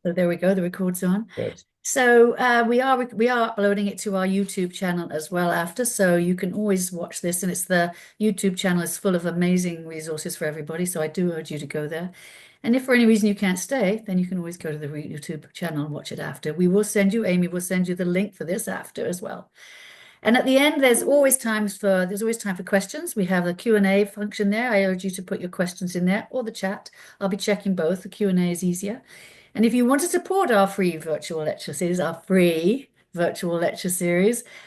So there we go. The record's on. Yes. So we are uploading it to our YouTube channel as well after, so you can always watch this. And it's the YouTube channel is full of amazing resources for everybody. So I do urge you to go there. And if for any reason you can't stay, then you can always go to the YouTube channel and watch it after. Amy will send you the link for this after as well. And at the end, there's always time for questions. We have a Q&A function there. I urge you to put your questions in there or the chat. I'll be checking both. The Q&A is easier. And if you want to support our free virtual lecture series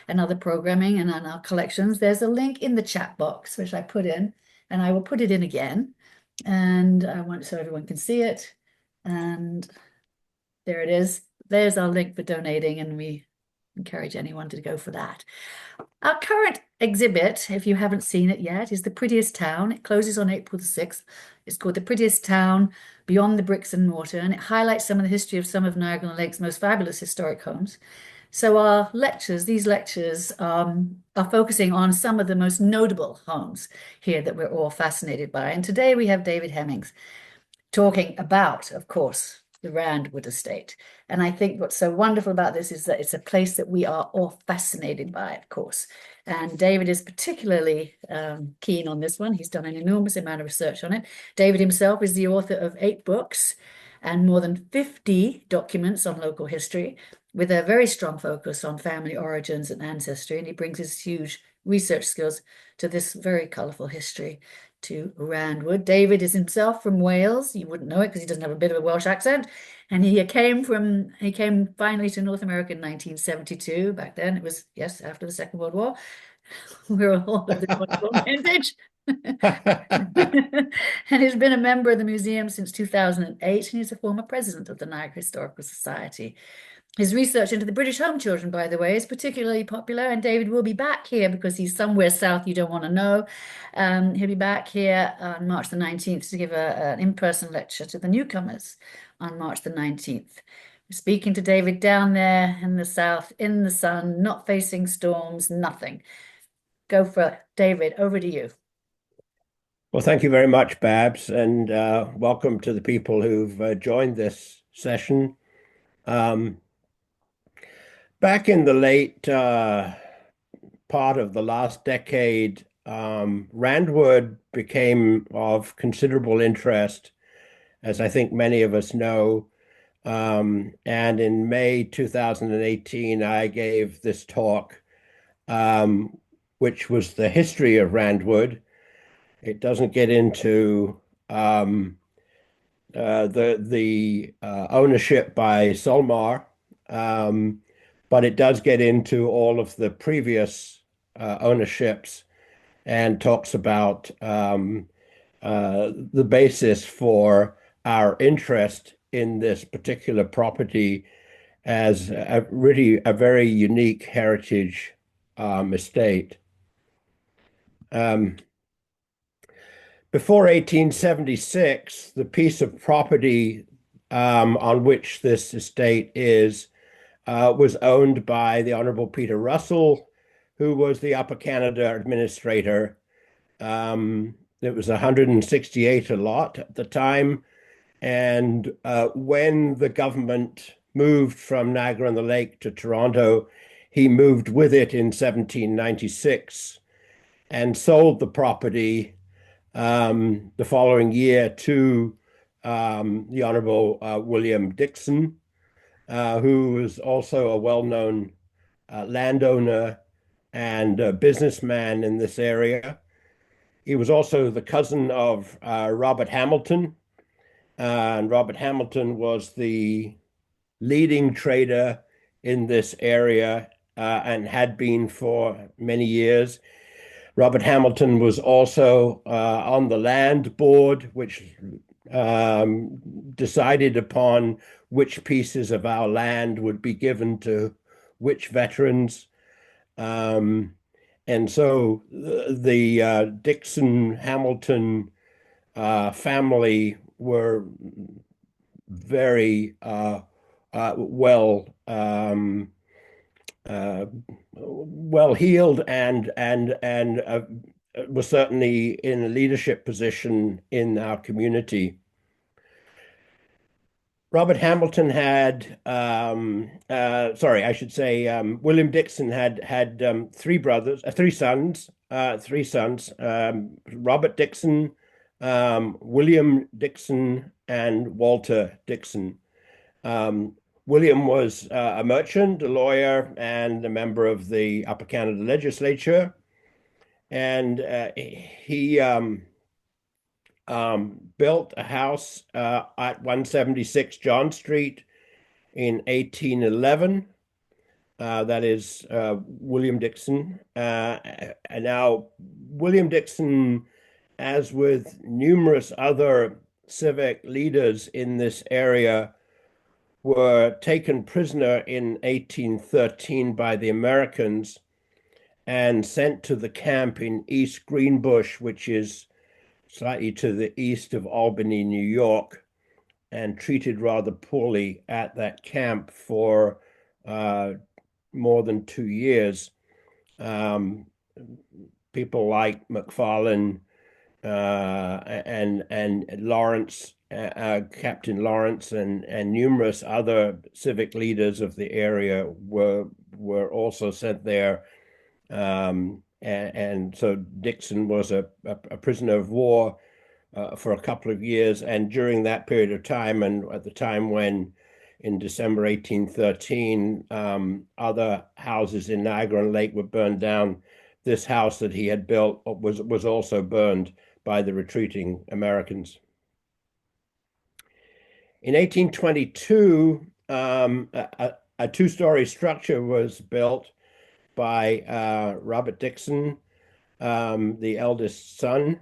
and other programming and on our collections, there's a link in the chat box, which I put in, and I will put it in again. And I want so everyone can see it. And there it is. There's our link for donating, and we encourage anyone to go for that. Our current exhibit, if you haven't seen it yet, is The Prettiest Town. It closes on April the 6th. It's called The Prettiest Town Beyond the Bricks and Mortar, and it highlights some of the history of some of Niagara-on-the-Lake's most fabulous historic homes. So these lectures are focusing on some of the most notable homes here that we're all fascinated by. And today we have David Hemmings talking about, of course, the Randwood estate. And I think what's so wonderful about this is that it's a place that we are all fascinated by, of course. And David is particularly keen on this one. He's done an enormous amount of research on it. David himself is the author of 8 books and more than 50 documents on local history, with a very strong focus on family origins and ancestry. And he brings his huge research skills to this very colourful history to Randwood. David is himself from Wales. You wouldn't know it because he doesn't have a bit of a Welsh accent. And he came finally to North America in 1972. Back then it was, yes, after the Second World War. We're all of the vintage. And he's been a member of the museum since 2008, and he's a former president of the Niagara Historical Society. His research into the British home children, by the way, is particularly popular, and David will be back here because he's somewhere south you don't want to know. He'll be back here on March the 19th to give an in-person lecture to the newcomers on March the 19th. We're speaking to David down there in the south, in the sun, not facing storms, nothing. Go for it. David, over to you. Well, thank you very much, Babs, and welcome to the people who've joined this session. Back in the late part of the last decade, Randwood became of considerable interest, as I think many of us know. And in May 2018, I gave this talk, which was the history of Randwood. It doesn't get into the ownership by Solmar, but it does get into all of the previous ownerships and talks about the basis for our interest in this particular property as really a very unique heritage estate. Before 1876, the piece of property on which this estate is was owned by the Honorable Peter Russell, who was the Upper Canada administrator. It was 168 a lot at the time. And when the government moved from Niagara-on-the-Lake to Toronto, he moved with it in 1796 and sold the property the following year to the Honorable William Dixon, who was also a well-known landowner and businessman in this area. He was also the cousin of Robert Hamilton, and Robert Hamilton was the leading trader in this area and had been for many years. Robert Hamilton was also on the land board, which decided upon which pieces of our land would be given to which veterans. And so the Dixon Hamilton family were very well heeled and was certainly in a leadership position in our community. Robert Hamilton had, sorry, I should say, William Dixon had three sons, Robert Dixon, William Dixon, and Walter Dixon. Um, William was a merchant, a lawyer, and a member of the Upper Canada legislature, and he built a house at 176 John Street in 1811. That is William Dixon. And now, William Dixon, as with numerous other civic leaders in this area, were taken prisoner in 1813 by the Americans and sent to the camp in East Greenbush, which is slightly to the east of Albany, New York, and treated rather poorly at that camp for uh, more than 2 years. Um, People like McFarlane and Lawrence, Captain Lawrence, and numerous other civic leaders of the area were also sent there. And so Dixon was a prisoner of war for a couple of years. And during that period of time, and at the time when in December 1813, other houses in Niagara-on-the-Lake were burned down, this house that he had built was also burned by the retreating Americans. In 1822, a two-story structure was built by Robert Dixon, the eldest son,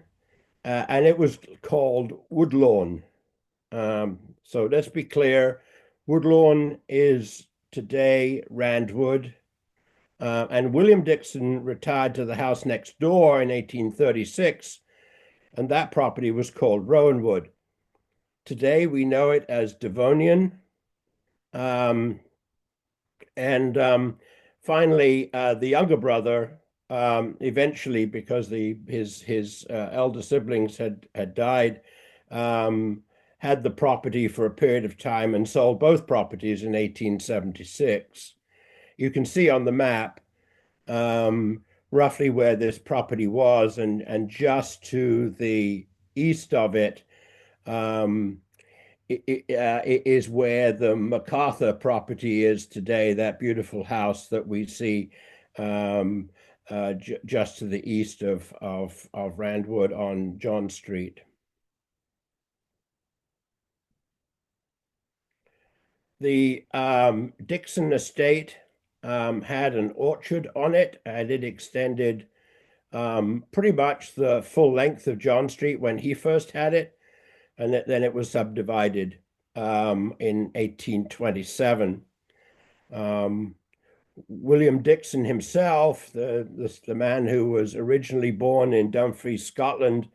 and it was called Woodlawn. So let's be clear, Woodlawn is today Randwood, and William Dixon retired to the house next door in 1836, and that property was called Rowanwood. Today we know it as Devonian. Um, and finally, the younger brother, eventually, because his elder siblings had died, had the property for a period of time and sold both properties in 1876. You can see on the map roughly where this property was, and just to the east of it, um, it is where the MacArthur property is today, that beautiful house that we see um, just to the east of Randwood on John Street. The Dixon estate had an orchard on it, and it extended pretty much the full length of John Street when he first had it, and then it was subdivided in 1827. Um, William Dixon himself, the man who was originally born in Dumfries, Scotland,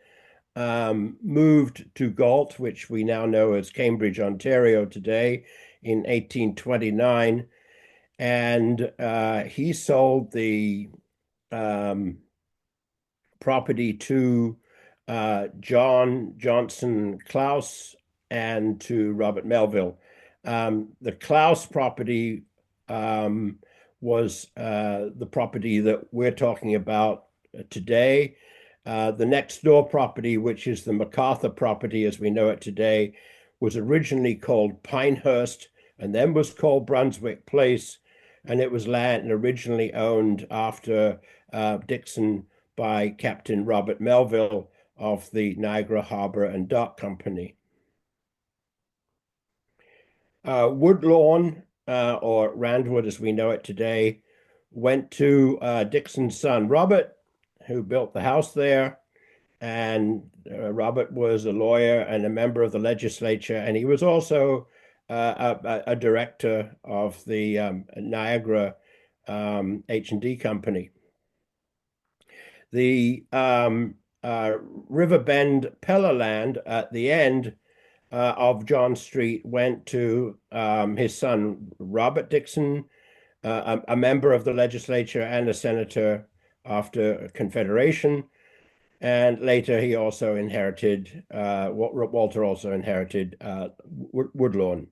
moved to Galt, which we now know as Cambridge, Ontario today, in 1829. And he sold the um, property to John Johnson Klaus and to Robert Melville. The Klaus property was the property that we're talking about today. The next door property, which is the MacArthur property as we know it today, was originally called Pinehurst and then was called Brunswick Place. And it was land originally owned after Dixon by Captain Robert Melville of the Niagara Harbor and Dock Company. Woodlawn, or Randwood as we know it today, went to Dixon's son Robert, who built the house there. And Robert was a lawyer and a member of the legislature, and he was also a director of the Niagara H&D Company. The Riverbend Pella land at the end of John Street went to his son, Robert Dixon, a member of the legislature and a senator after Confederation. And later he also inherited, Walter also inherited Woodlawn.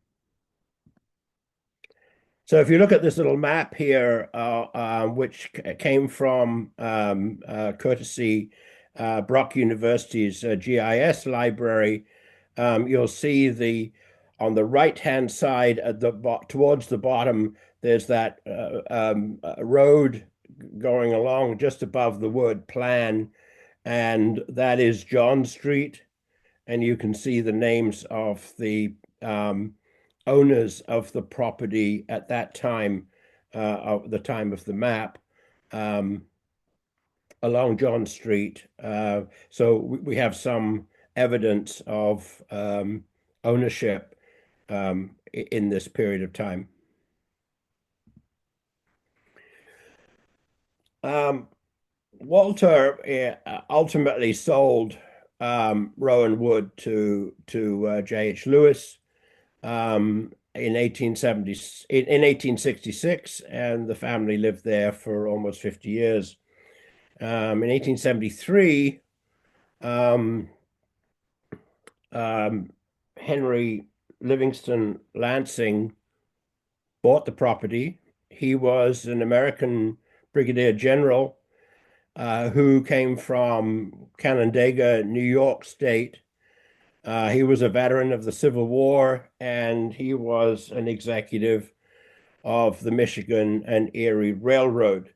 So if you look at this little map here, which came from courtesy Brock University's GIS library, you'll see on the right-hand side at towards the bottom, there's that road going along just above the word plan, and that is John Street. And you can see the names of the owners of the property at that time, of the time of the map, um, along John Street. So we have some evidence of ownership in this period of time. Um, Walter ultimately sold Rowan Wood to J.H. Lewis in 1866, and the family lived there for almost 50 years. In 1873, um, um, Henry Livingston Lansing bought the property. He was an American brigadier general who came from Canandaigua, New York State. He was a veteran of the Civil War, and he was an executive of the Michigan and Erie Railroad.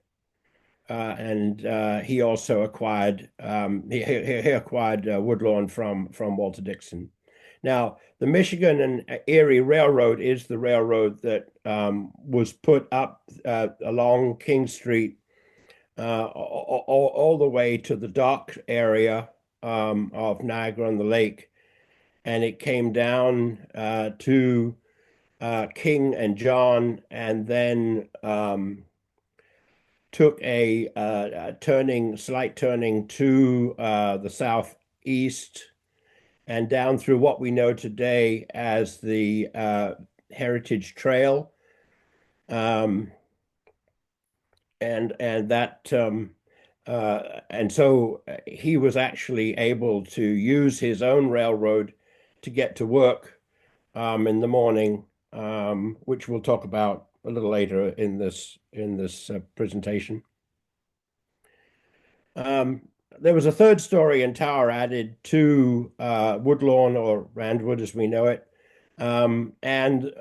And he also acquired he acquired Woodlawn from Walter Dixon. Now, the Michigan and Erie Railroad is the railroad that was put up along King Street all the way to the dock area of Niagara-on-the-Lake, and it came down to King and John, and then took a slight turning to the southeast and down through what we know today as the Heritage Trail, um, and that and so he was actually able to use his own railroad to get to work in the morning, which we'll talk about a little later in this presentation. There was a third story and tower added to Woodlawn, or Randwood as we know it. And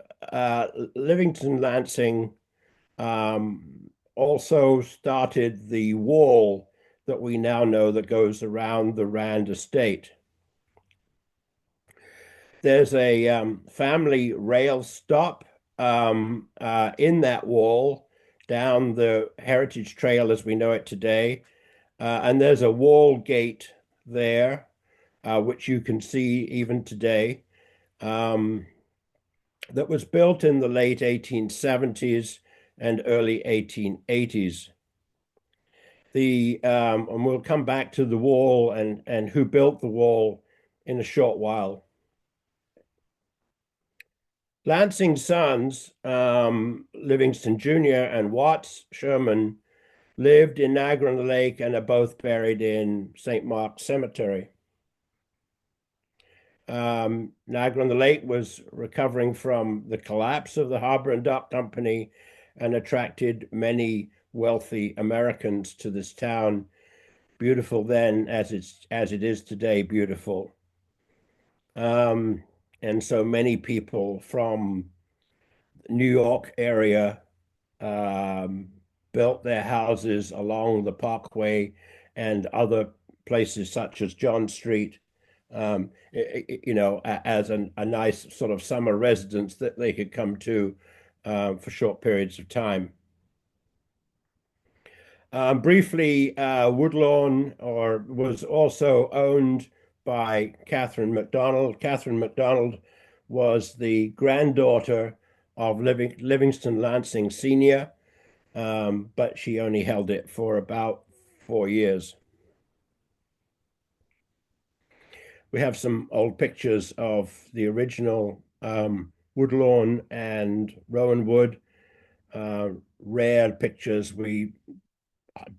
Livingston Lansing also started the wall that we now know that goes around the Rand estate. There's a family rail stop in that wall down the Heritage Trail as we know it today. And there's a wall gate there, which you can see even today, that was built in the late 1870s and early 1880s. And we'll come back to the wall and who built the wall in a short while. Lansing's sons, Livingston Jr. and Watts Sherman, lived in Niagara-on-the-Lake and are both buried in St. Mark's Cemetery. Niagara-on-the-Lake was recovering from the collapse of the Harbor and Dock Company and attracted many wealthy Americans to this town. Beautiful then, as it is today, beautiful. And so many people from New York area built their houses along the Parkway and other places such as John Street, as a nice sort of summer residence that they could come to for short periods of time. Briefly, Woodlawn was also owned by Catherine MacDonald. Catherine MacDonald was the granddaughter of Livingston Lansing Sr., but she only held it for about 4 years. We have some old pictures of the original Woodlawn and Rowan Wood. Rare pictures. We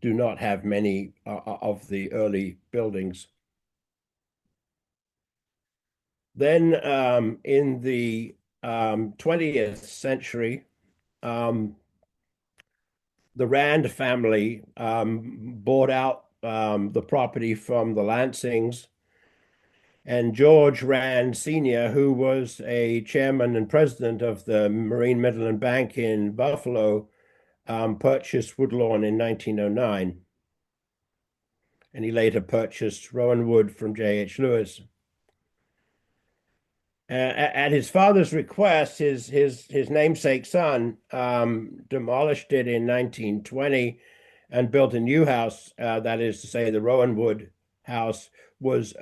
do not have many of the early buildings. Then in the 20th century, the Rand family bought out the property from the Lansings, and George Rand Sr., who was a chairman and president of the Marine Midland Bank in Buffalo, purchased Woodlawn in 1909. And he later purchased Rowan from J.H. Lewis. At his father's request, his namesake son demolished it in 1920 and built a new house. That is to say, the Rowan house was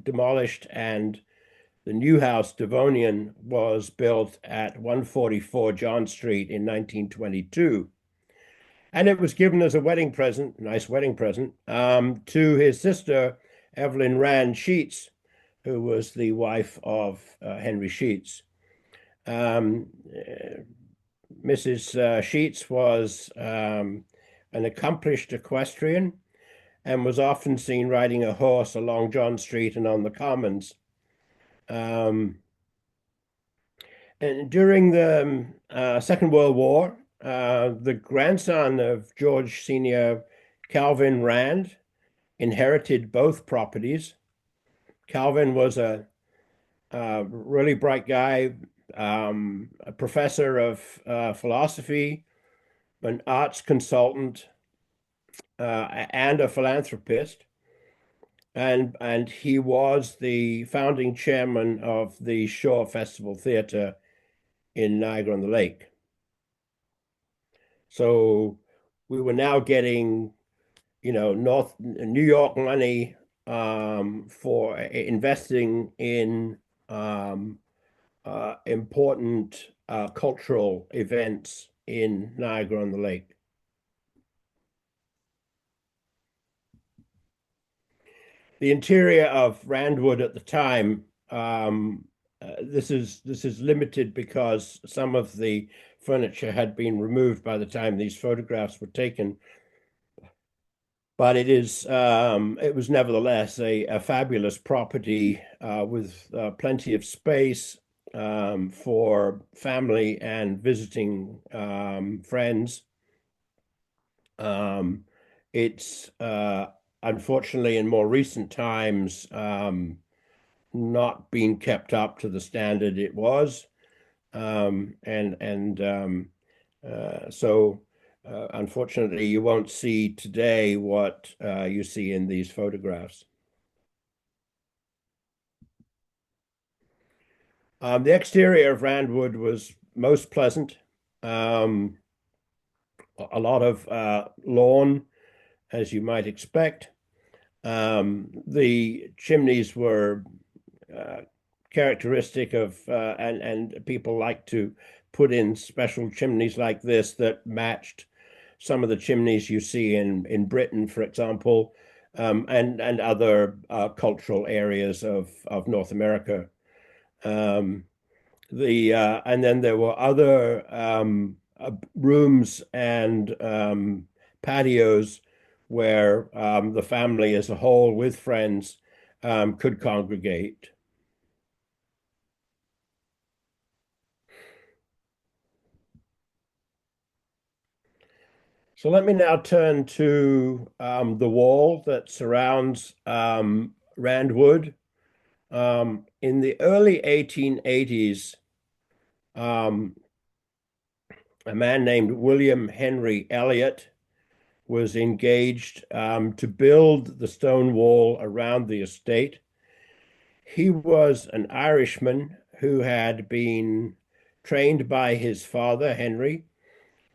demolished, and the new house, Devonian, was built at 144 John Street in 1922. And it was given as a wedding present, nice wedding present, to his sister, Evelyn Rand Sheets, who was the wife of Henry Sheets. Mrs. Sheets was an accomplished equestrian and was often seen riding a horse along John Street and on the Commons. And during the Second World War, the grandson of George Sr., Calvin Rand, inherited both properties. Calvin was a really bright guy, a professor of philosophy, an arts consultant, and a philanthropist. And he was the founding chairman of the Shore Festival Theater in Niagara-on-the-Lake. So we were now getting, North New York money for investing in important cultural events in Niagara-on-the-Lake. The interior of Randwood at the time, this is limited because some of the furniture had been removed by the time these photographs were taken. But it was nevertheless a fabulous property with plenty of space for family and visiting friends. It's unfortunately in more recent times not been kept up to the standard it was, so unfortunately you won't see today what you see in these photographs. The exterior of Randwood was most pleasant. A lot of lawn, as you might expect. The chimneys were characteristic of, and people like to put in special chimneys like this that matched some of the chimneys you see in Britain, for example, and other cultural areas of North America. And then there were other rooms and patios where the family as a whole with friends could congregate. So let me now turn to the wall that surrounds Randwood. In the early 1880s, a man named William Henry Elliot was engaged to build the stone wall around the estate. He was an Irishman who had been trained by his father, Henry,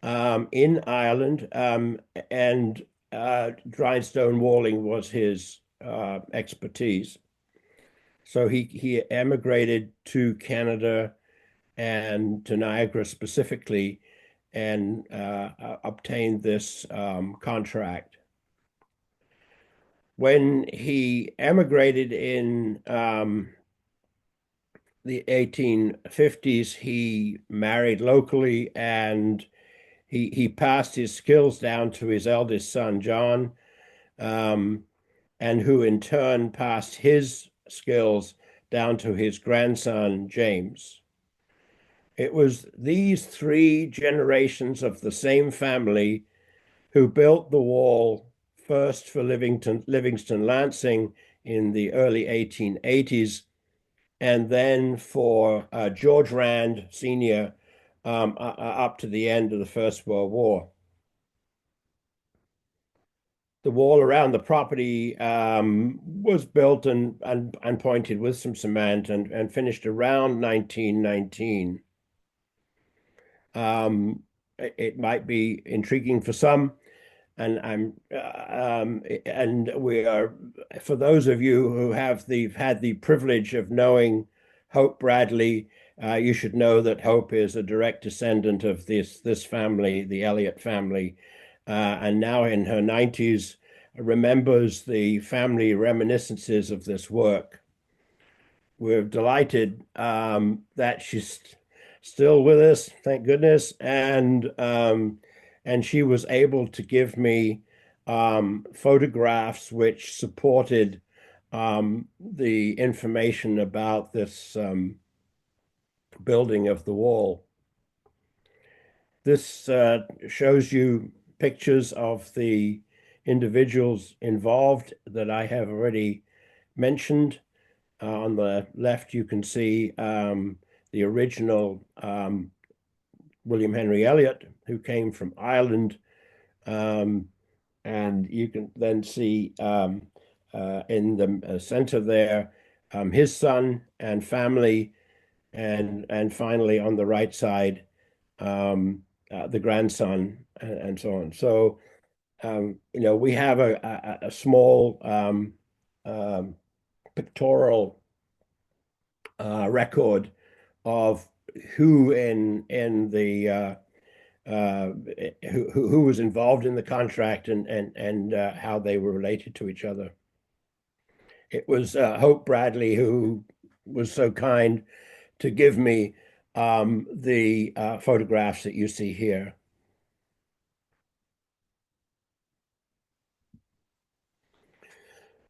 in Ireland, and dry stone walling was his expertise. So he emigrated to Canada and to Niagara specifically and obtained this contract. When he emigrated in the 1850s, he married locally, and he passed his skills down to his eldest son, John, and who in turn passed his skills down to his grandson, James. It was these three generations of the same family who built the wall first for Livingston Lansing in the early 1880s, and then for George Rand Sr. Up to the end of the First World War. The wall around the property was built and pointed with some cement and finished around 1919. It might be intriguing for some, and we are, for those of you who have had the privilege of knowing Hope Bradley, you should know that Hope is a direct descendant of this family, the Elliott family, and now in her 90s remembers the family reminiscences of this work. We're delighted that she's still with us, thank goodness, and she was able to give me photographs which supported the information about this building of the wall. This shows you pictures of the individuals involved that I have already mentioned. On the left, you can see the original William Henry Elliott, who came from Ireland. And you can then see in the center there his son and family, and finally on the right side the grandson and so on. So we have a small pictorial record of who in the who was involved in the contract and how they were related to each other. It was Hope Bradley who was so kind to give me the photographs that you see here.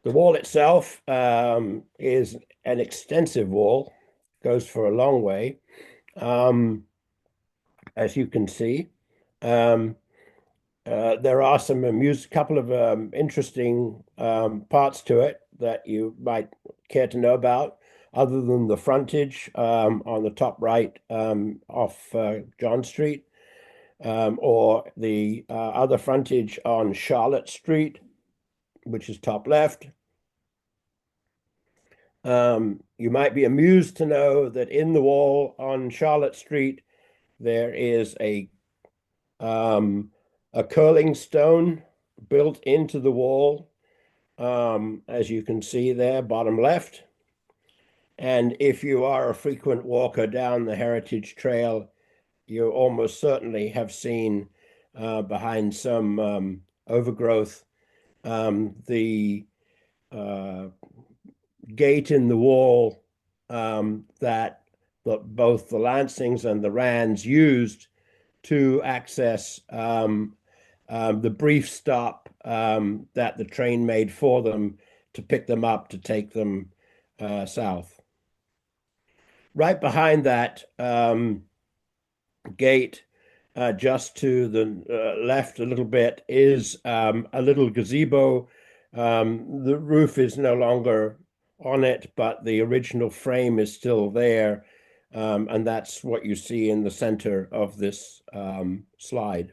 The wall itself is an extensive wall, goes for a long way, as you can see. There are some couple of interesting parts to it that you might care to know about, other than the frontage on the top right off John Street, or the other frontage on Charlotte Street, which is top left. You might be amused to know that in the wall on Charlotte Street, there is a curling stone built into the wall, as you can see there, bottom left. And if you are a frequent walker down the Heritage Trail, you almost certainly have seen behind some overgrowth the gate in the wall that both the Lansings and the Rands used to access the brief stop that the train made for them to pick them up to take them south. Right behind that gate, just to the left a little bit, is a little gazebo. The roof is no longer on it, but the original frame is still there. And that's what you see in the center of this slide.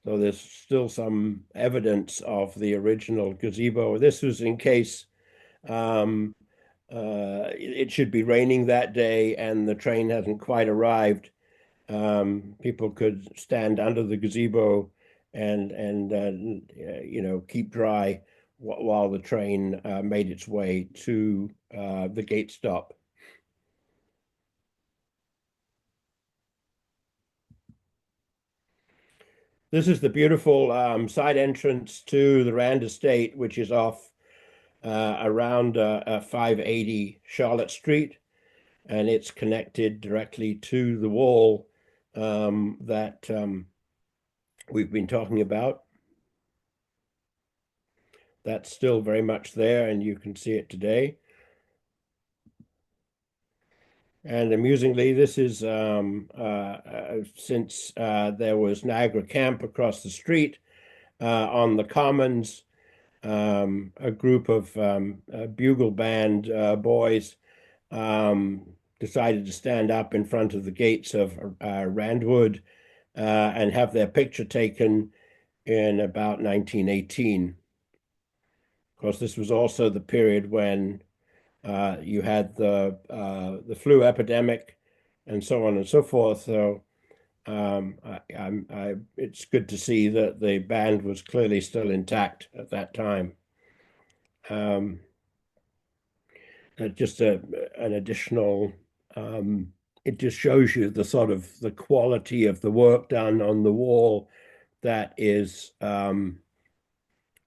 So there's still some evidence of the original gazebo. This was in case it should be raining that day and the train hasn't quite arrived. People could stand under the gazebo and keep dry while the train made its way to the gate stop. This is the beautiful side entrance to the Rand Estate, which is off around 580 Charlotte Street, and it's connected directly to the wall that we've been talking about. That's still very much there, and you can see it today. And amusingly, this is since there was Niagara Camp across the street on the Commons, a group of bugle band boys decided to stand up in front of the gates of Randwood and have their picture taken in about 1918. Of course, this was also the period when you had the flu epidemic and so on and so forth. So it's good to see that the band was clearly still intact at that time. Um, just an additional, it just shows you the sort of the quality of the work done on the wall that is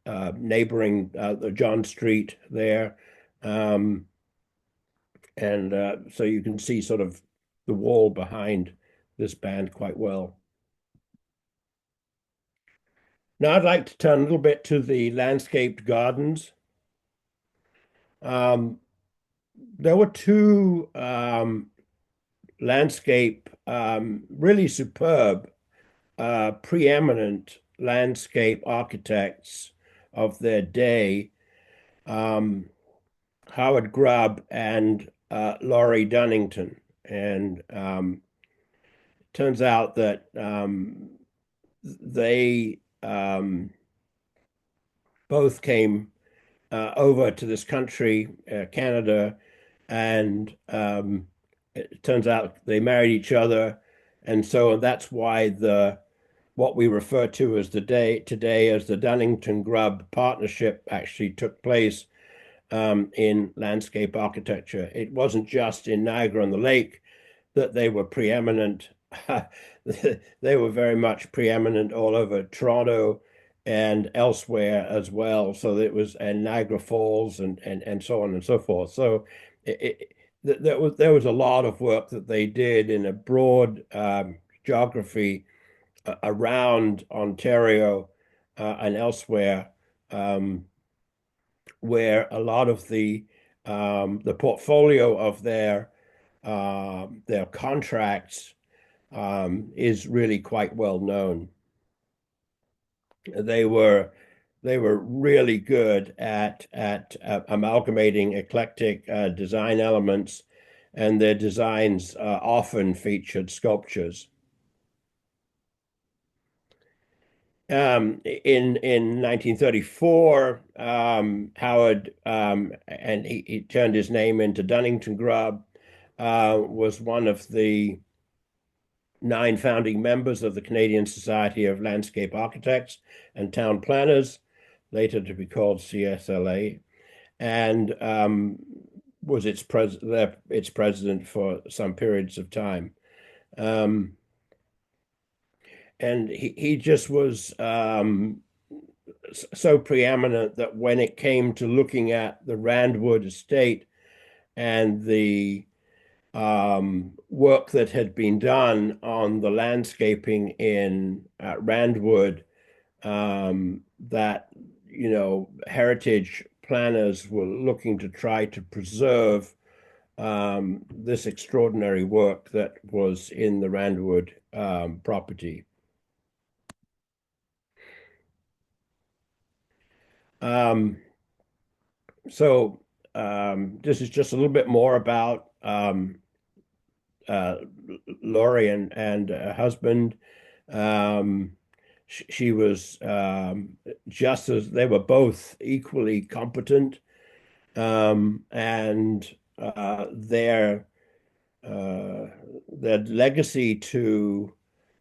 neighboring the John Street there. Um, and so you can see sort of the wall behind this band quite well. Now I'd like to turn a little bit to the landscaped gardens. Um, there were two landscape, really superb, preeminent landscape architects of their day, um, Howard Grubb and Laurie Dunnington. And turns out that they both came over to this country, Canada, and it turns out they married each other, and so that's why the what we refer to as the day today as the Dunnington-Grubb partnership actually took place in landscape architecture. It wasn't just in Niagara-on-the-Lake that they were preeminent. They were very much preeminent all over Toronto and elsewhere as well. So it was and Niagara Falls and so on and so forth. So there was a lot of work that they did in a broad geography around Ontario and elsewhere, where a lot of the portfolio of their contracts is really quite well known. They were they were really good at amalgamating eclectic design elements, and their designs often featured sculptures. In 1934, Howard and he turned his name into Dunnington Grubb, was one of the 9 founding members of the Canadian Society of Landscape Architects and Town Planners, later to be called CSLA, and was its president for some periods of time. And he just was so preeminent that when it came to looking at the Randwood estate and the work that had been done on the landscaping in Randwood, that heritage planners were looking to try to preserve this extraordinary work that was in the Randwood property. Um, so this is just a little bit more about uh, Laurie and her husband. She was just as they were both equally competent, and their legacy to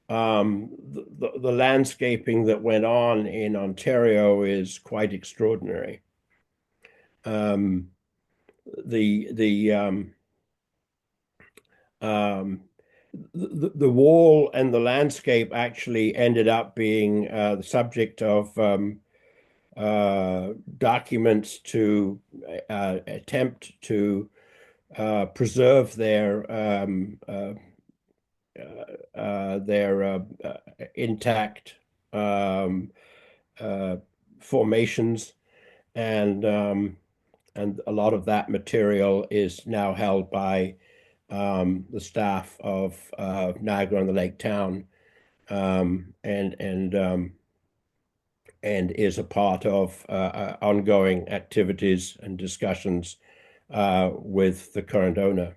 the landscaping that went on in Ontario is quite extraordinary. Um, the um, the wall and the landscape actually ended up being the subject of documents to attempt to preserve their intact um, uh, formations, and a lot of that material is now held by the staff of Niagara-on-the-Lake town, and is a part of ongoing activities and discussions with the current owner.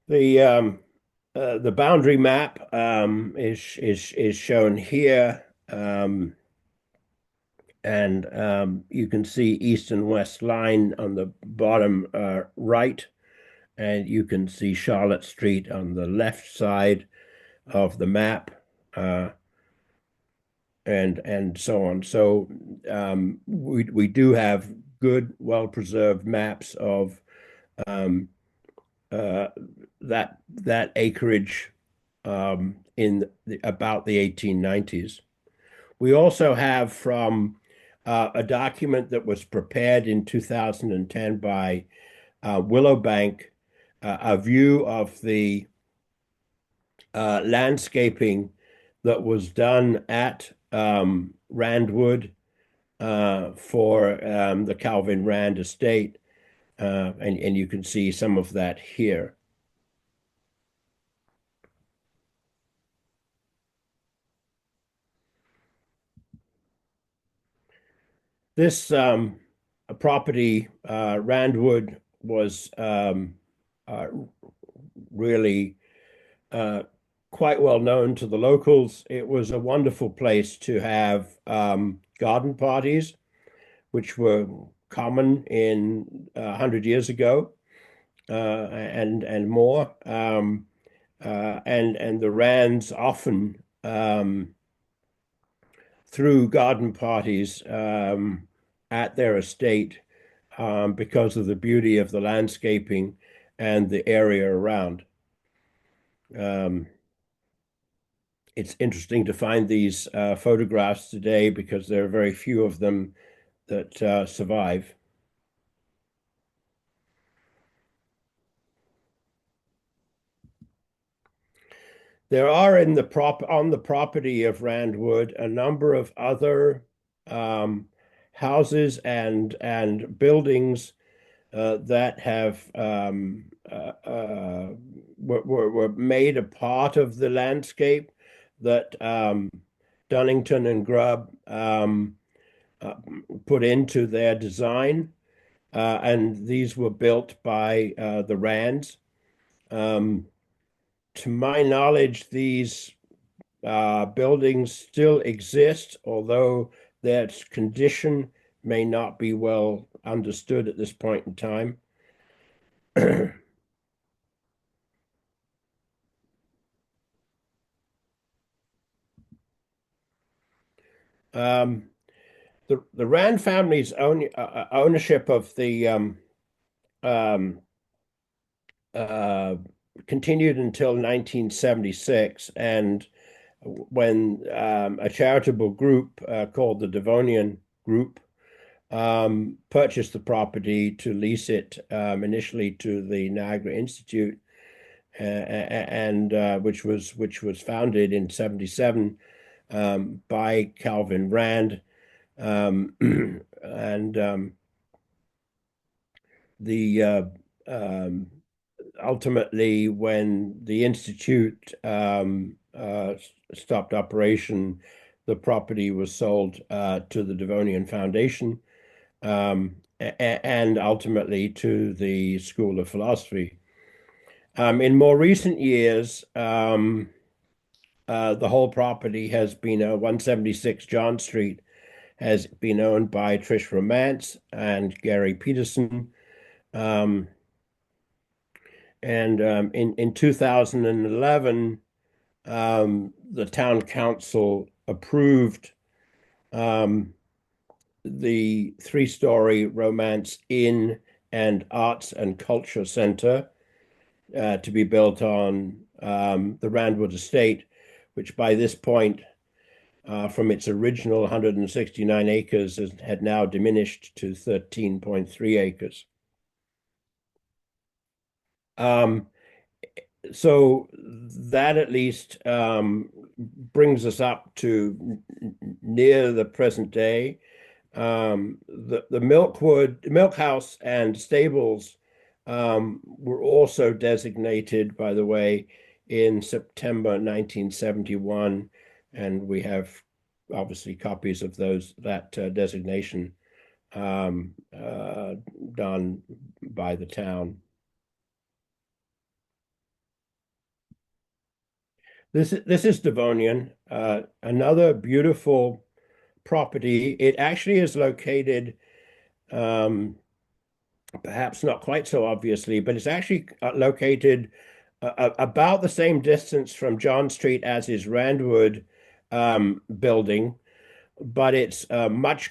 The boundary map is shown here, and you can see east and west line on the bottom right, and you can see Charlotte Street on the left side of the map, uh, and so on. So we do have good, well-preserved maps of uh, that acreage in about the 1890s. We also have from a document that was prepared in 2010 by Willowbank, a view of the landscaping that was done at Randwood for the Calvin Rand estate, and you can see some of that here. This property, Randwood, was really quite well known to the locals. It was a wonderful place to have garden parties, which were common in 100 years ago, and more. And the Rands often threw garden parties at their estate because of the beauty of the landscaping and the area around. It's interesting to find these photographs today because there are very few of them that survive. There are on the property of Randwood a number of other houses and buildings that have were made a part of the landscape that Dunnington and Grubb put into their design, and these were built by the Rands. To my knowledge, these buildings still exist, although their condition may not be well understood at this point in time. The Rand family's ownership of the um, uh, continued until 1976, and when a charitable group called the Devonian Group purchased the property to lease it initially to the Niagara Institute, and which was founded in 77 by Calvin Rand, and the ultimately, when the Institute stopped operation, the property was sold to the Devonian Foundation, and ultimately to the School of Philosophy. In more recent years, the whole property has been 176 John Street has been owned by Trish Romance and Gary Peterson. And in 2011, the town council approved the three-story Romance Inn and Arts and Culture Center to be built on the Randwood estate, which by this point, from its original 169 acres, had now diminished to 13.3 acres. So that at least brings us up to near the present day. The milk house and stables were also designated, by the way, in September 1971, and we have obviously copies of that designation um, uh, done by the town. This is Devonian, another beautiful property. It actually is located, um, perhaps not quite so obviously, but it's actually located about the same distance from John Street as is Randwood building, but it's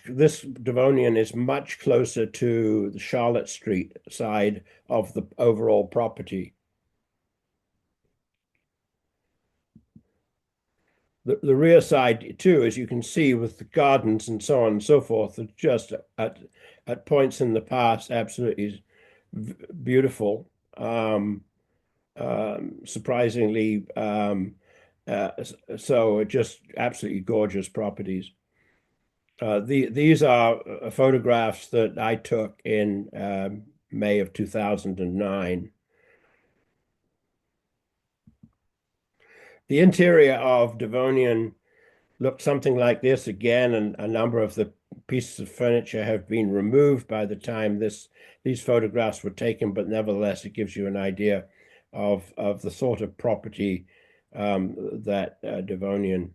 this Devonian is much closer to the Charlotte Street side of the overall property. The rear side too, as you can see, with the gardens and so on and so forth, are just at points in the past absolutely beautiful. Surprisingly, uh, so just absolutely gorgeous properties. These are photographs that I took in May of 2009. The interior of Devonian looked something like this again, and a number of the pieces of furniture have been removed by the time these photographs were taken, but nevertheless, it gives you an idea of the sort of property that Devonian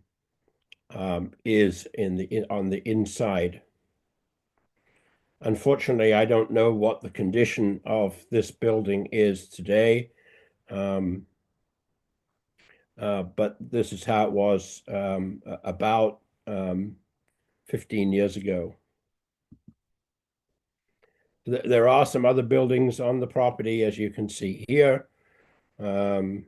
is on the inside. Unfortunately, I don't know what the condition of this building is today. Um, but this is how it was about 15 years ago. There are some other buildings on the property, as you can see here. Um,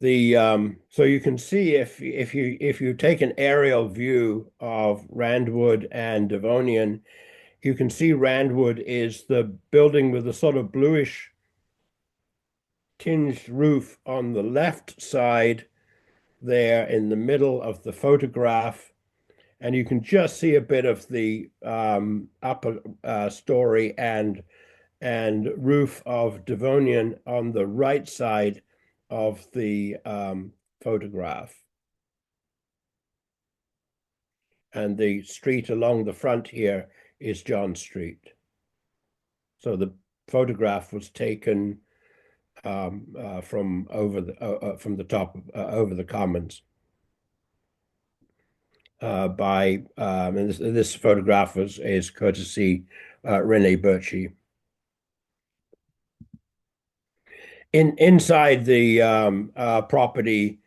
so you can see if you take an aerial view of Randwood and Devonian, you can see Randwood is the building with the sort of bluish tinged roof on the left side there in the middle of the photograph. And you can just see a bit of the upper story and roof of Devonian on the right side of the photograph. And the street along the front here is John Street. So the photograph was taken from the top over the commons by and this photograph is courtesy Rene Birchie. Inside the property,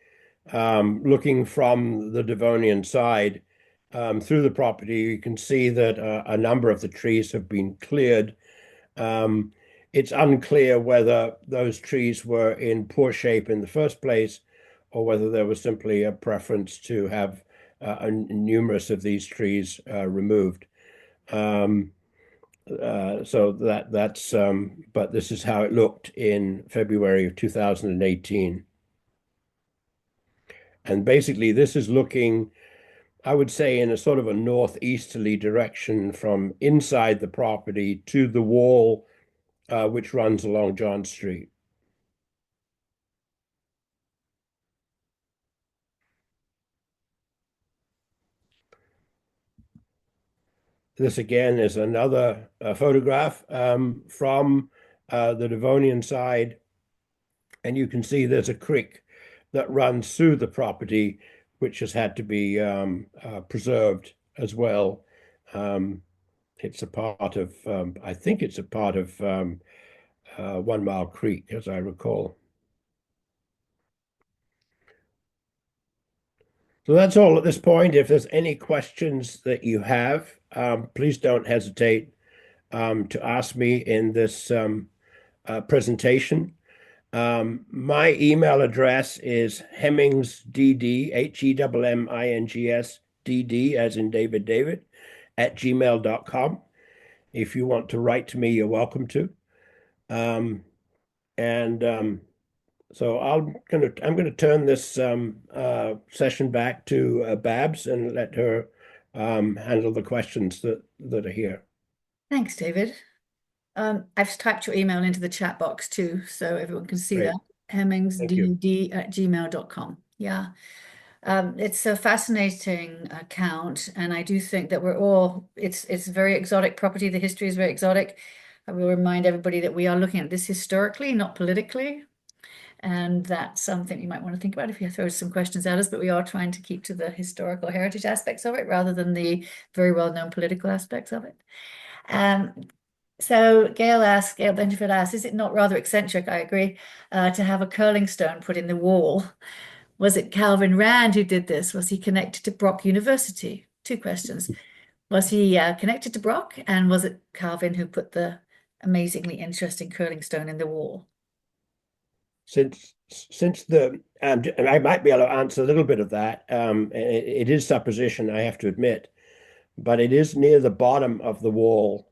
looking from the Devonian side through the property, you can see that a number of the trees have been cleared. Um, it's unclear whether those trees were in poor shape in the first place, or whether there was simply a preference to have numerous of these trees removed. Um, but this is how it looked in February of 2018. And basically, this is looking, I would say, in a sort of a northeasterly direction from inside the property to the wall, which runs along John Street. This again is another photograph from the Devonian side, and you can see there's a creek that runs through the property, which has had to be preserved as well. Um, it's a part of, I think it's a part of 1 Mile Creek, as I recall. So that's all at this point. If there's any questions that you have, please don't hesitate to ask me in this presentation. My email address is HemmingsDD, HEMMINGS as in David, at gmail.com. If you want to write to me, you're welcome to. And So I'm gonna turn this session back to Babs and let her handle the questions that are here. Thanks, David. I've typed your email into the chat box too, so everyone can see that. Great. Thank you. hemmingsdd@gmail.com. Yeah. It's a fascinating account, and I do think that we're all, it's very exotic property. The history is very exotic. I will remind everybody that we are looking at this historically, not politically. And that's something you might want to think about if you throw some questions at us, but we are trying to keep to the historical heritage aspects of it rather than the very well-known political aspects of it. Um, so Gail Benjamin asks, is it not rather eccentric, I agree, to have a curling stone put in the wall? Was it Calvin Rand who did this? Was he connected to Brock University? Two questions. Was he connected to Brock? And was it Calvin who put the amazingly interesting curling stone in the wall? Since the I might be able to answer a little bit of that. It is supposition, I have to admit, but it is near the bottom of the wall,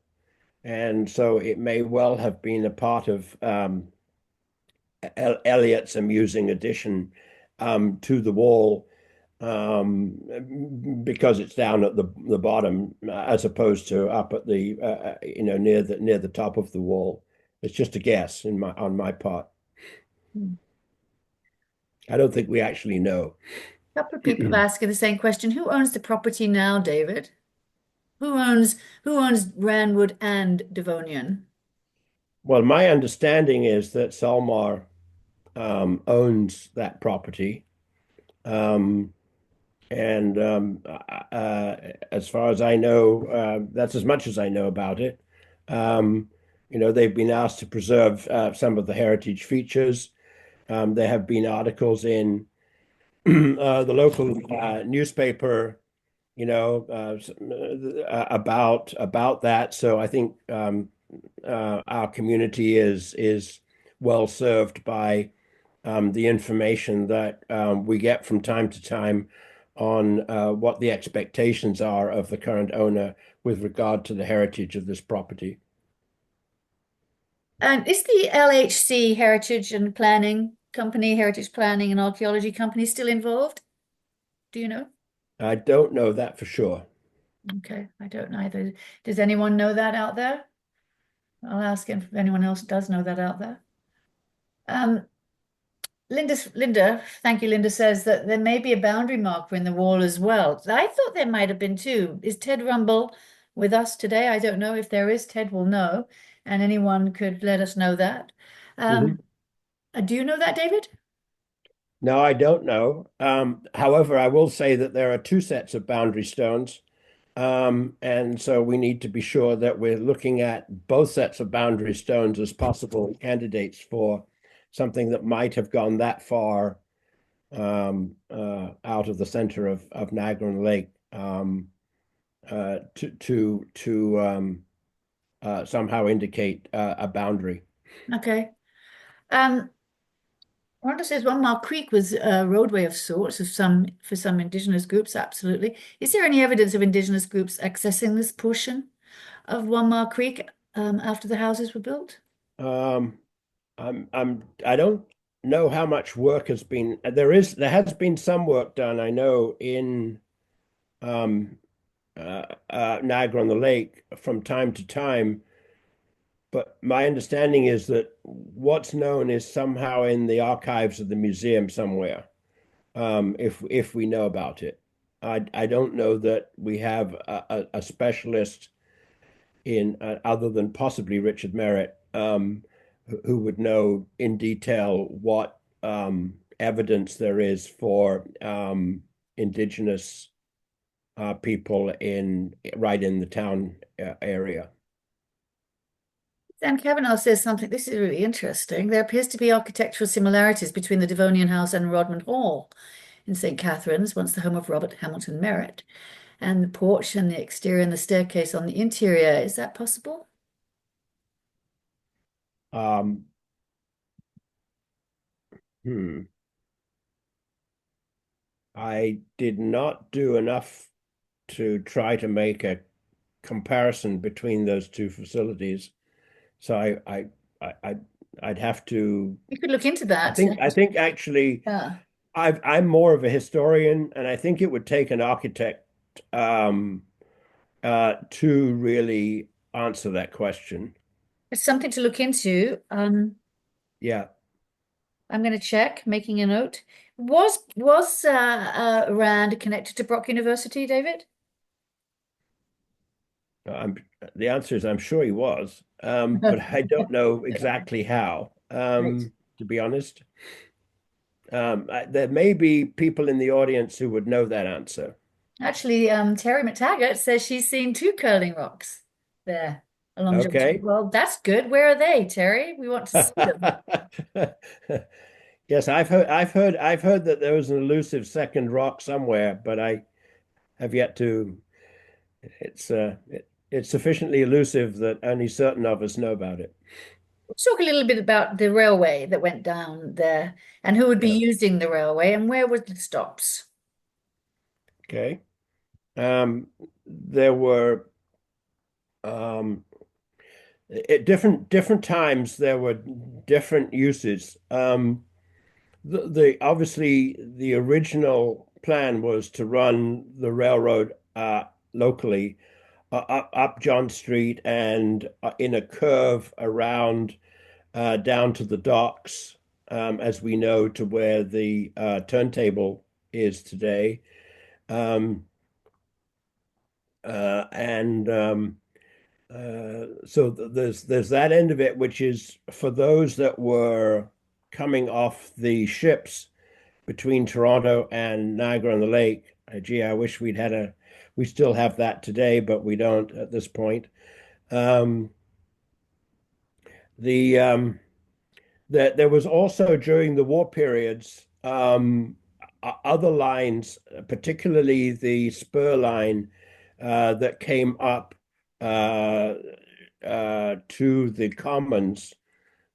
and so it may well have been a part of Eliot's amusing addition to the wall, because it's down at the bottom as opposed to up at the near the top of the wall. It's just a guess on my part. Hmm. I don't think we actually know. A couple of people are asking the same question. Who owns the property now, David? Who owns Randwood and Devonian? Well, my understanding is that Salmar owns that property. Um, and as far as I know, that's as much as I know about it. Um, they've been asked to preserve some of the heritage features. There have been articles in the local newspaper, about that. So I think our community is well served by the information that we get from time to time on what the expectations are of the current owner with regard to the heritage of this property. And is the LHC Heritage and Planning Company, Heritage Planning and Archaeology Company still involved? Do you know? I don't know that for sure. Okay, I don't know either. Does anyone know that out there? I'll ask if anyone else does know that out there. Um, Linda, thank you, Linda says that there may be a boundary marker in the wall as well. I thought there might have been too. Is Ted Rumble with us today? I don't know. If there is, Ted will know, and anyone could let us know that. Mhm. Um, do you know that, David? No, I don't know. However, I will say that there are two sets of boundary stones. And so we need to be sure that we're looking at both sets of boundary stones as possible candidates for something that might have gone that far out of the center of Niagara-on-the-Lake, to somehow indicate a boundary. Okay. Um, Rhonda says One Mile Creek was a roadway of sorts for some indigenous groups, absolutely. Is there any evidence of indigenous groups accessing this portion of One Mile Creek after the houses were built? Um, I don't know how much work has been. There has been some work done, I know, in um, Niagara-on-the-Lake from time to time. But my understanding is that what's known is somehow in the archives of the museum somewhere, if we know about it. I don't know that we have a specialist in other than possibly Richard Merritt, who would know in detail what evidence there is for indigenous people right in the town area. Dan Kavanagh says something, this is really interesting. There appears to be architectural similarities between the Devonian House and Rodman Hall in St. Catherine's, once the home of Robert Hamilton Merritt, and the porch and the exterior and the staircase on the interior. Is that possible? Um, hmm. I did not do enough to try to make a comparison between those two facilities. So I'd have to. You could look into I that. think I think actually Yeah. I'm more of a historian, and I think it would take an architect um, to really answer that question. It's something to look into. Yeah. I'm going to check, making a note. Was Rand connected to Brock University, David? I'm, the answer is I'm sure he was, but I don't know exactly how, Right. to be honest. There may be people in the audience who would know that answer. Actually, Terry McTaggart says she's seen two curling rocks there along Georgia. Okay. Well, that's good. Where are they, Terry? We want to see them. Yes, I've heard that there was an elusive second rock somewhere, but I have yet to. It's sufficiently elusive that only certain of us know about it. Let's talk a little bit about the railway that went down there and who would be Yeah. using the railway and where were the stops. Okay. There were um, at different times there were different uses. The obviously the original plan was to run the railroad locally up John Street and in a curve around down to the docks, as we know, to where the turntable is today. Um, and So there's that end of it, which is for those that were coming off the ships between Toronto and Niagara-on-the-Lake. Gee, I wish we still have that today, but we don't at this point. Um, the that there was also during the war periods other lines, particularly the spur line that came up uh, to the commons.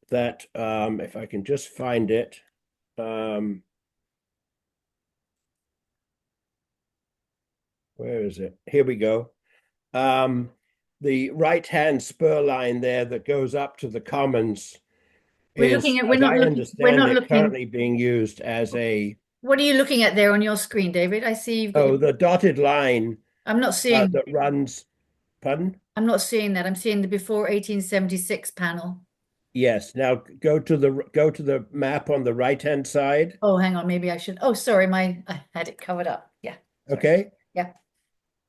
That if I can just find it, um, where is it? Here we go. Um, the right-hand spur line there that goes up to the commons We're looking is, at, as I we're understand not it, looking. currently being used as a, What are you looking at there on your screen, David? I see you've got your, oh, the dotted line I'm not seeing, that runs, pardon? I'm not seeing that. I'm seeing the before 1876 panel. Yes. Now go to the map on the right-hand side. Oh, hang on, maybe I should. Oh, sorry, I had it covered up. Yeah, sorry. Okay. Yeah.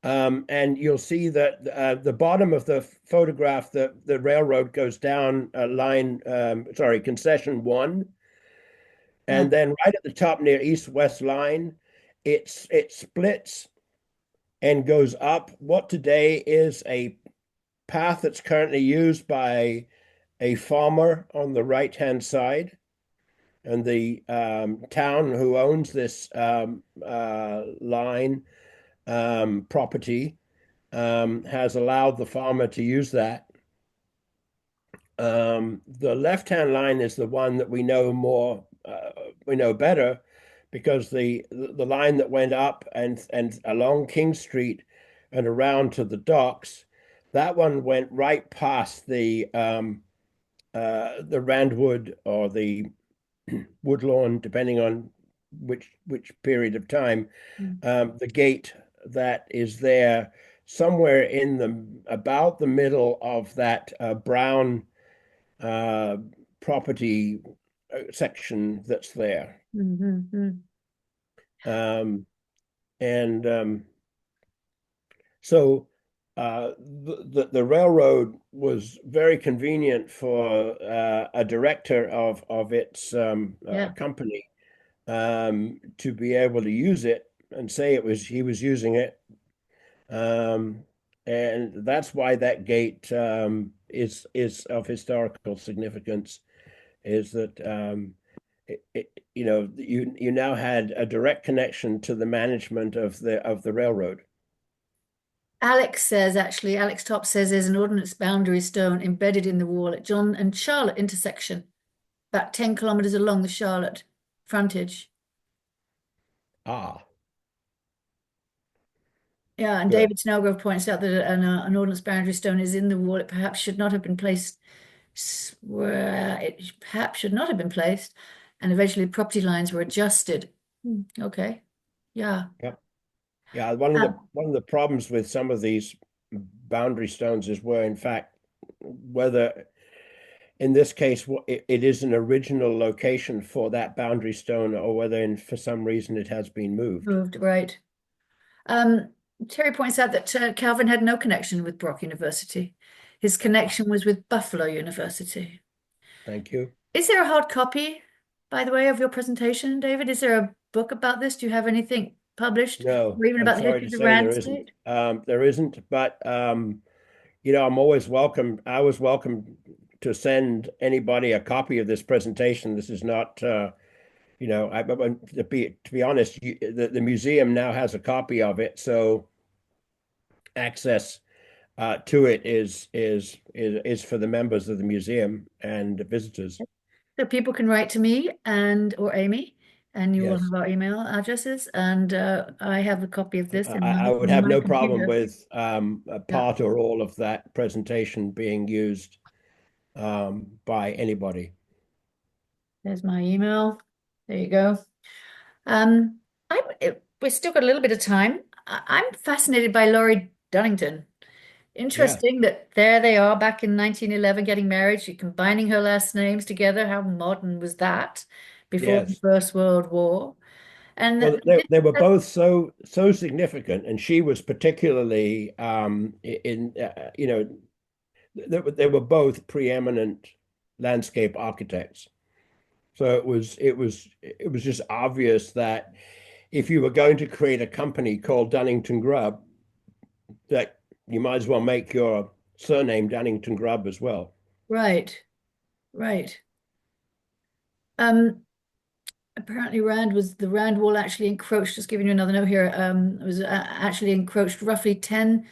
And you'll see that the bottom of the photograph, the railroad goes down a line, sorry, concession one, Uh, and then right at the top near east-west line, it splits and goes up what today is a path that's currently used by a farmer on the right-hand side, and the town who owns this line property has allowed the farmer to use that. The left-hand line is the one that we know more, we know better, because the line that went up and along King Street and around to the docks, that one went right past the Randwood or the Woodlawn, depending on which period of time, mm, the gate that is there somewhere in the about the middle of that brown uh, property section that's there. mm, mm. Um, and so the railroad was very convenient for a director of its Yeah. company to be able to use it and say it was he was using it. Um, and that's why that gate is of historical significance. Is that you know you now had a direct connection to the management of the railroad. Alex Top says there's an ordnance boundary stone embedded in the wall at John and Charlotte intersection, about 10 kilometers along the Charlotte frontage. Ah, Yeah, and good. David Snellgrove points out that an ordnance boundary stone is in the wall. It perhaps should not have been placed where it perhaps should not have been placed, and eventually property lines were adjusted. Okay, yeah. Yeah. Yeah, Um, one of the problems with some of these boundary stones is where, in fact, whether in this case it is an original location for that boundary stone, or whether for some reason it has been moved. moved, right. Um, Terry points out that Calvin had no connection with Brock University. His connection was with Buffalo University. Thank you. Is there a hard copy, by the way, of your presentation, David? Is there a book about this? Do you have anything published, No, or even I'm about the sorry history to of the say Rand there isn't. State? There isn't, but you know, I'm always welcome. I was welcome to send anybody a copy of this presentation. This is not, you know, to be honest, the museum now has a copy of it, so access to it is for the members of the museum and visitors. So people can write to me and or Amy, and you will Yes. have our email addresses. And I have a copy of this I would in have my no problem computer. with a Yeah, part or all of that presentation being used by anybody. there's my email. There you go. We've still got a little bit of time. I'm fascinated by Laurie Dunnington. Yeah. Interesting that there they are back in 1911 getting married. She combining her last names together. How modern was that before the Yes. First World War? And Well, they were both so significant, and she was particularly in you know they were both preeminent landscape architects. So it was just obvious that if you were going to create a company called Dunnington Grubb, that you might as well make your surname Dunnington Grubb as well. right, right. Um, Apparently the Rand Wall actually encroached, just giving you another note here, it was actually encroached roughly 10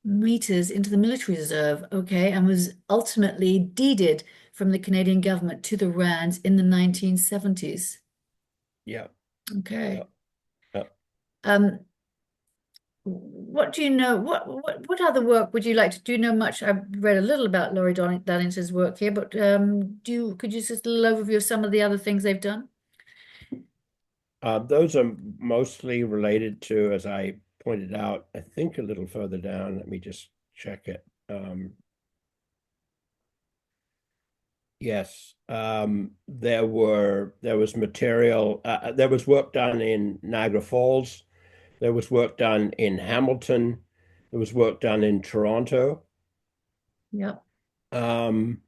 meters into the military reserve, okay, and was ultimately deeded from the Canadian government to the Rands in the 1970s. Yeah, yeah, Okay. yeah. Um, what do you know? What other work would you like to do? You know much? I've read a little about Laurie Darlington's work here, but could you just a little overview of some of the other things they've done? Those are mostly related to, as I pointed out, I think a little further down. Let me just check it. Yes, there was material. There was work done in Niagara Falls. There was work done in Hamilton. There was work done in Toronto. Yep. Um,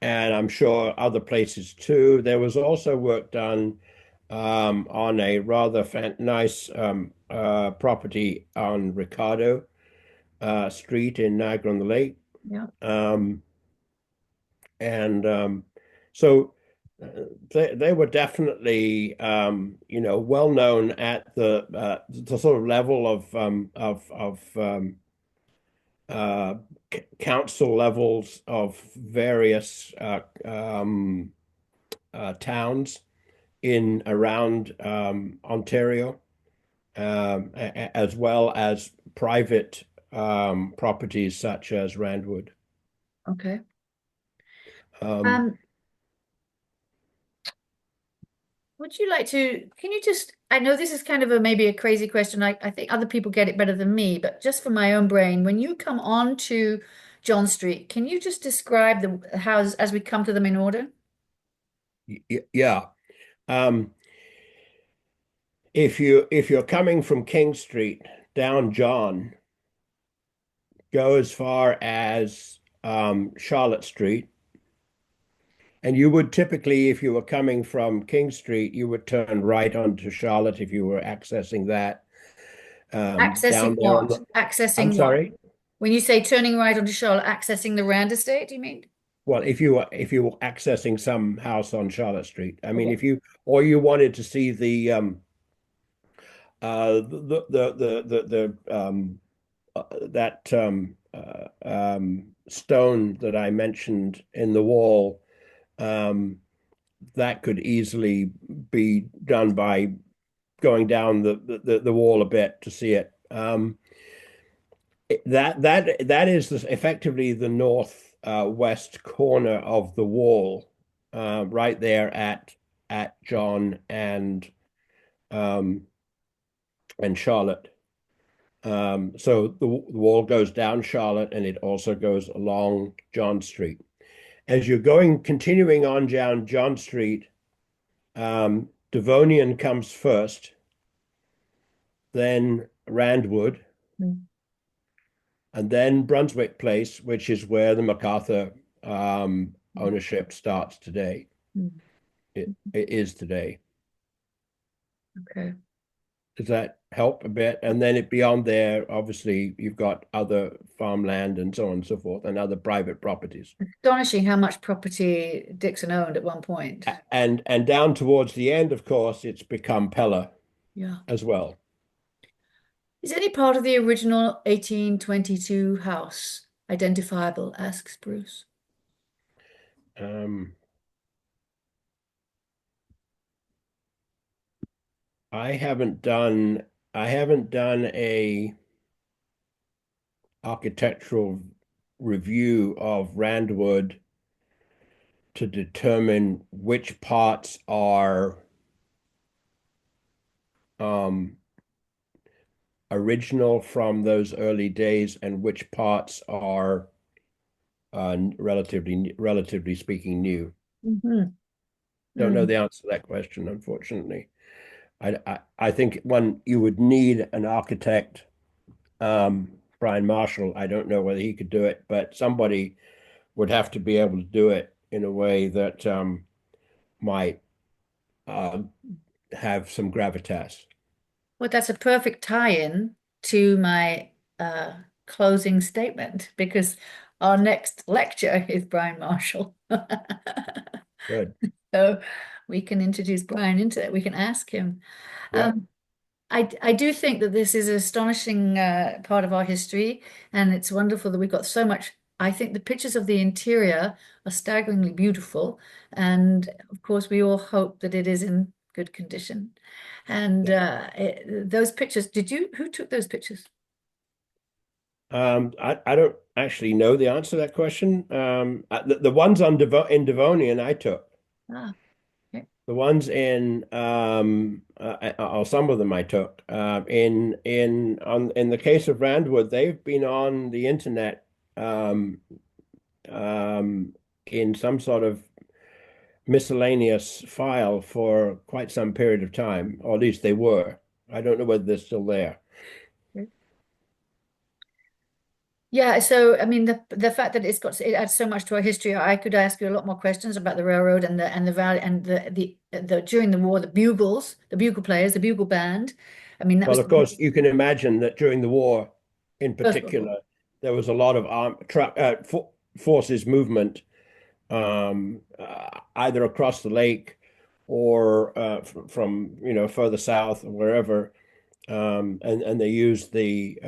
and I'm sure other places too. There was also work done on a rather nice property on Ricardo Street in Niagara-on-the-Lake. Yep. Um, and so they were definitely you know, well known at the sort of level of uh, council levels of various towns in around Ontario, as well as private properties such as Randwood. Okay. Um, Um, would you like to, can you just, I know this is kind of a maybe a crazy question. I think other people get it better than me, but just for my own brain, when you come on to John Street, can you just describe the houses as we come to them in order? yeah. Um, if you're coming from King Street down John, go as far as Charlotte Street. And you would typically, if you were coming from King Street, you would turn right onto Charlotte if you were accessing that. Accessing Down there on what? the, I'm Accessing what? sorry. When you say turning right onto Charlotte, accessing the Rand estate, do you mean? Well, if you were accessing some house on Charlotte Street, I mean, Okay. if you or you wanted to see the that stone that I mentioned in the wall, um, that could easily be done by going down the wall a bit to see it. That is effectively the north southwest corner of the wall, right there at John um, and Charlotte. So the wall goes down Charlotte and it also goes along John Street. As you're continuing on down John Street, Devonian comes first, then Randwood, Mm, and then Brunswick Place, which is where the MacArthur ownership starts today. mm, It is today. okay. Does that help a bit? And then beyond there, obviously, you've got other farmland and so on and so forth, and other private properties. Astonishing how much property Dixon owned at one point. And down towards the end, of course, it's become Pella Yeah. as well. Is any part of the original 1822 house identifiable? Asks Bruce. Um, I haven't done a architectural review of Randwood to determine which parts are um, original from those early days and which parts are relatively speaking new. Hmm. Don't know Mm. the answer to that question, unfortunately. I think one you would need an architect, Brian Marshall. I don't know whether he could do it, but somebody would have to be able to do it in a way that might uh, have some gravitas. Well, that's a perfect tie-in to my closing statement because our next lecture is Brian Marshall. Good. So we can introduce Brian into it. We can ask him. Yeah. Um, I do think that this is an astonishing part of our history, and it's wonderful that we've got so much. I think the pictures of the interior are staggeringly beautiful, and of course, we all hope that it is in good condition. And Yeah. those pictures, who took those pictures? I don't actually know the answer to that question. The ones in Devonian I took. Ah, okay. The ones in or some of them I took. In the case of Randwood, they've been on the internet um, um, in some sort of miscellaneous file for quite some period of time, or at least they were. I don't know whether they're still there. Yeah, so I mean the fact that it adds so much to our history, I could ask you a lot more questions about the railroad and the valley and the during the war, the bugles, the bugle players, the bugle band. I mean that Well, was of the course, you can imagine that during the war, in First World War. particular, there was a lot of forces movement, either across the lake or from further south or wherever, and they used the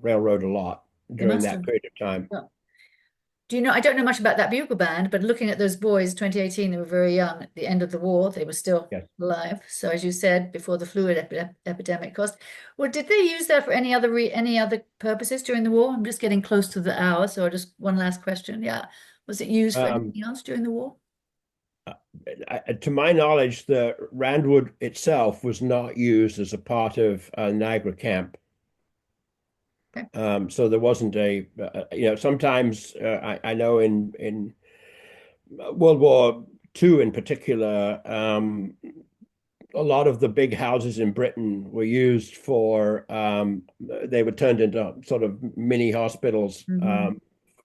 railroad a lot They during must that have. period of time. Yeah. Do you know, I don't know much about that bugle band, but looking at those boys, 2018, they were very young at the end of the war. They were still Yes. alive. So as you said, before the fluid epidemic caused. Well, did they use that for any other purposes during the war? I'm just getting close to the hour, so just one last question. Yeah. Was it used for Um, anything else during the war? to my knowledge, the Randwood itself was not used as a part of Niagara camp. Okay. So there wasn't sometimes I know in World War II in particular, a lot of the big houses in Britain were used they were turned into sort of mini hospitals, Hmm.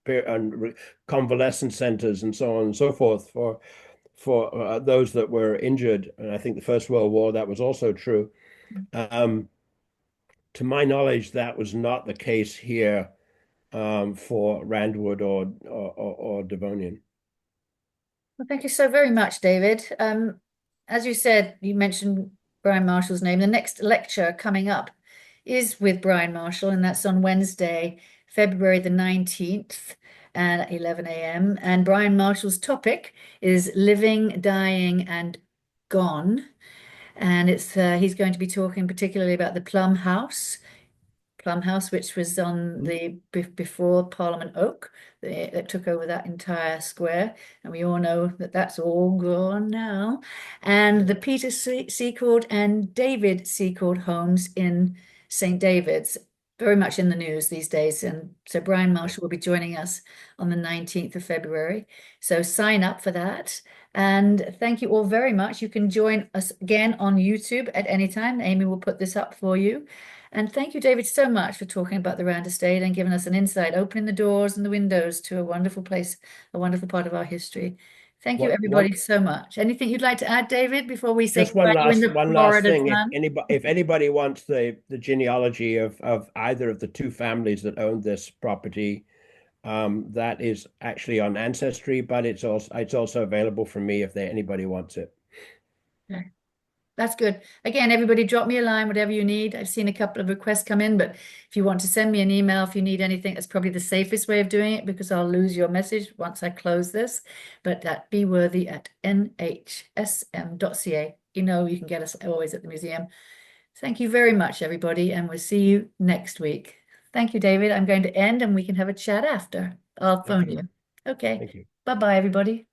and convalescent centers and so on and so forth for those that were injured. And I think the First World War, that was also true. Um, to my knowledge, that was not the case here for Randwood or Devonian. Well, thank you so very much, David. As you said, you mentioned Brian Marshall's name. The next lecture coming up is with Brian Marshall, and that's on Wednesday, February the 19th at 11 a.m. And Brian Marshall's topic is living, dying, and gone. And he's going to be talking particularly about the Plum House Plum House, which was on the before Parliament Oak, that took over that entire square, and we all know that that's all gone now. And the Peter Secord and David Secord homes in St. David's, very much in the news these days. And so Brian Marshall will be joining us on the 19th of February. So sign up for that. And thank you all very much. You can join us again on YouTube at any time. Amy will put this up for you. And thank you, David, so much for talking about the Rand Estate and giving us an insight, opening the doors and the windows to a wonderful place, a wonderful part of our history. Thank you, What everybody, so much. Anything you'd like to add, David, before we say just goodbye? You're in the one last Florida thing. sun. If anybody wants the genealogy of either of the two families that owned this property, that is actually on Ancestry, but it's also available for me if anybody wants it. Okay. That's good. Again, everybody drop me a line, whatever you need. I've seen a couple of requests come in, but if you want to send me an email, if you need anything, that's probably the safest way of doing it because I'll lose your message once I close this. But at beworthy@nhsm.ca. You know, you can get us always at the museum. Thank you very much, everybody, and we'll see you next week. Thank you, David. I'm going to end and we can have a chat after. I'll phone Okay. you. Okay. Thank you. Bye-bye, everybody.